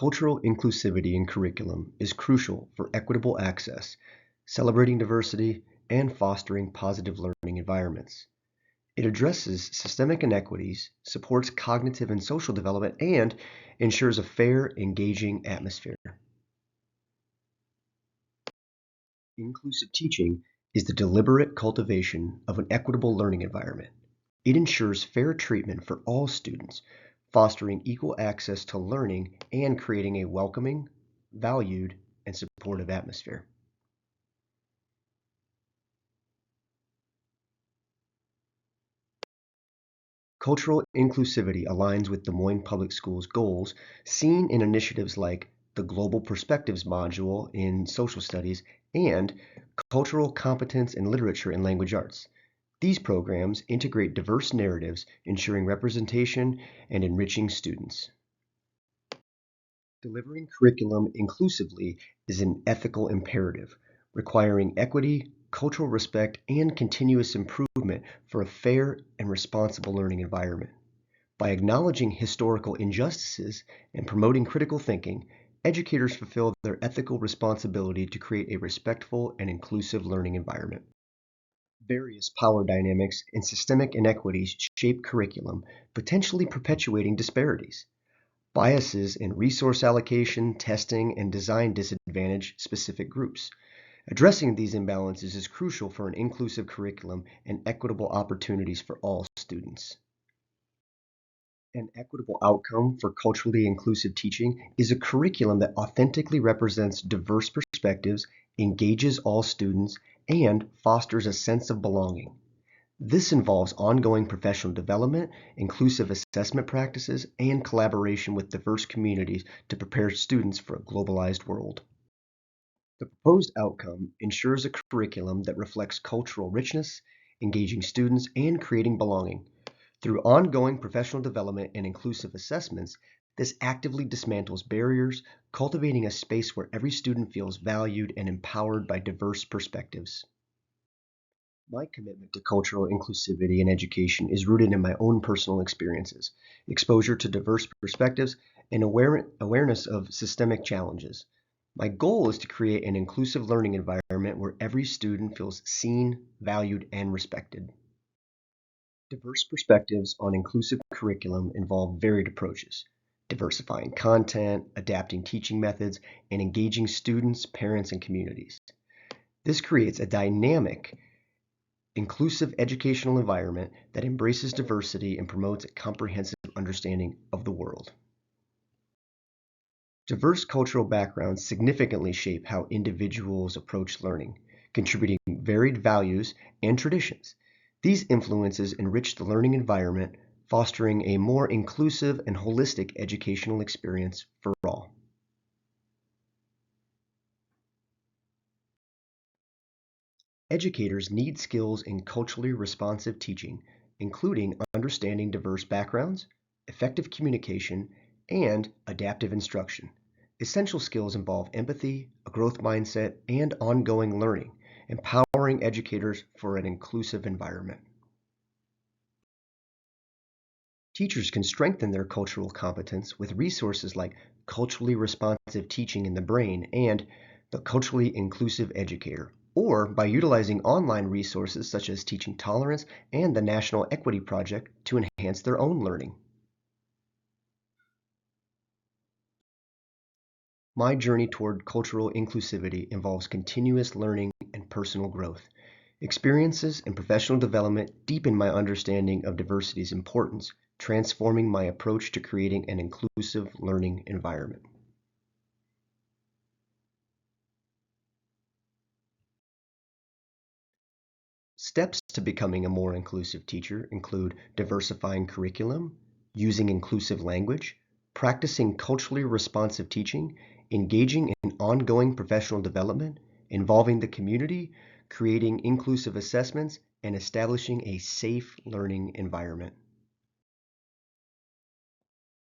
Cultural inclusivity in curriculum is crucial for equitable access, celebrating diversity, and fostering positive learning environments. It addresses systemic inequities, supports cognitive and social development, and ensures a fair, engaging atmosphere. Inclusive teaching is the deliberate cultivation of an equitable learning environment. It ensures fair treatment for all students, fostering equal access to learning and creating a welcoming, valued, and supportive atmosphere. Cultural inclusivity aligns with Des Moines Public Schools goals seen in initiatives like the Global Perspectives module in Social Studies and Cultural Competence in Literature and Language Arts. These programs integrate diverse narratives, ensuring representation and enriching students. Delivering curriculum inclusively is an ethical imperative, requiring equity, cultural respect, and continuous improvement for a fair and responsible learning environment. By acknowledging historical injustices and promoting critical thinking, educators fulfill their ethical responsibility to create a respectful and inclusive learning environment. Various power dynamics and systemic inequities shape curriculum, potentially perpetuating disparities. Biases in resource allocation, testing, and design disadvantage specific groups. Addressing these imbalances is crucial for an inclusive curriculum and equitable opportunities for all students. An equitable outcome for culturally inclusive teaching is a curriculum that authentically represents diverse perspectives, engages all students, and fosters a sense of belonging. This involves ongoing professional development, inclusive assessment practices, and collaboration with diverse communities to prepare students for a globalized world. The proposed outcome ensures a curriculum that reflects cultural richness, engaging students, and creating belonging. Through ongoing professional development and inclusive assessments, this actively dismantles barriers, cultivating a space where every student feels valued and empowered by diverse perspectives. My commitment to cultural inclusivity in education is rooted in my own personal experiences, exposure to diverse perspectives, and awareness of systemic challenges. My goal is to create an inclusive learning environment where every student feels seen, valued, and respected. Diverse perspectives on inclusive curriculum involve varied approaches, diversifying content, adapting teaching methods, and engaging students, parents, and communities. This creates a dynamic, inclusive educational environment that embraces diversity and promotes a comprehensive understanding of the world. Diverse cultural backgrounds significantly shape how individuals approach learning, contributing varied values and traditions. These influences enrich the learning environment, fostering a more inclusive and holistic educational experience for all. Educators need skills in culturally responsive teaching, including understanding diverse backgrounds, effective communication, and adaptive instruction. Essential skills involve empathy, a growth mindset, and ongoing learning, empowering educators for an inclusive environment. Teachers can strengthen their cultural competence with resources like culturally responsive teaching in the brain and the culturally inclusive educator, or by utilizing online resources such as Teaching Tolerance and the National Equity Project to enhance their own learning. My journey toward cultural inclusivity involves continuous learning and personal growth. Experiences and professional development deepen my understanding of diversity's importance, transforming my approach to creating an inclusive learning environment. Steps to becoming a more inclusive teacher include diversifying curriculum, using inclusive language, practicing culturally responsive teaching, engaging in ongoing professional development, involving the community, creating inclusive assessments, and establishing a safe learning environment.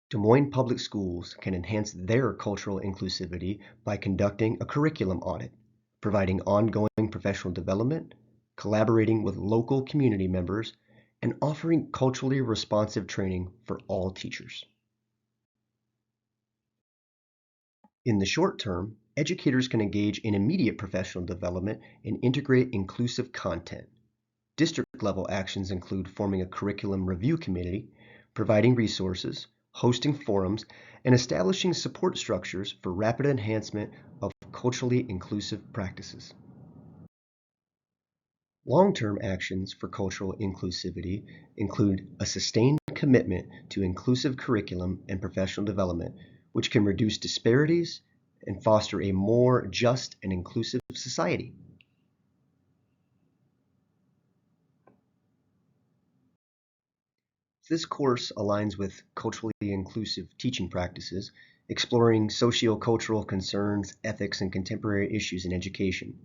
Des Moines Public Schools can enhance their cultural inclusivity by conducting a curriculum audit, providing ongoing professional development, collaborating with local community members, and offering culturally responsive training for all teachers. In the short term, educators can engage in immediate professional development and integrate inclusive content. District-level actions include forming a curriculum review committee, providing resources, hosting forums, and establishing support structures for rapid enhancement of culturally inclusive practices. Long-term actions for cultural inclusivity include a sustained commitment to inclusive curriculum and professional development, which can reduce disparities and foster a more just and inclusive society. This course aligns with culturally inclusive teaching practices, exploring socio-cultural concerns, ethics, and contemporary issues in education.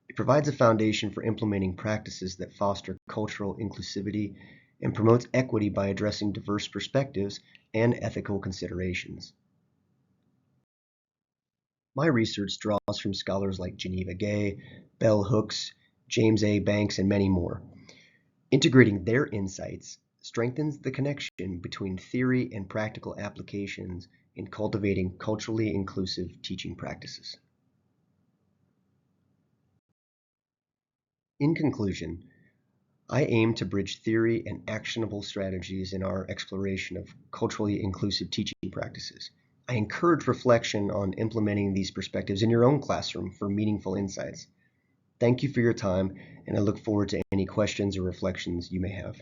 It provides a foundation for implementing practices that foster cultural inclusivity and promotes equity by addressing diverse perspectives and ethical considerations. My research draws from scholars like Geneva Gay, Bell Hooks, James A. Banks, and many more. Integrating their insights strengthens the connection between theory and practical applications in cultivating culturally inclusive teaching practices. In conclusion, I aim to bridge theory and actionable strategies in our exploration of culturally inclusive teaching practices. I encourage reflection on implementing these perspectives in your own classroom for meaningful insights. Thank you for your time, and I look forward to any questions or reflections you may have.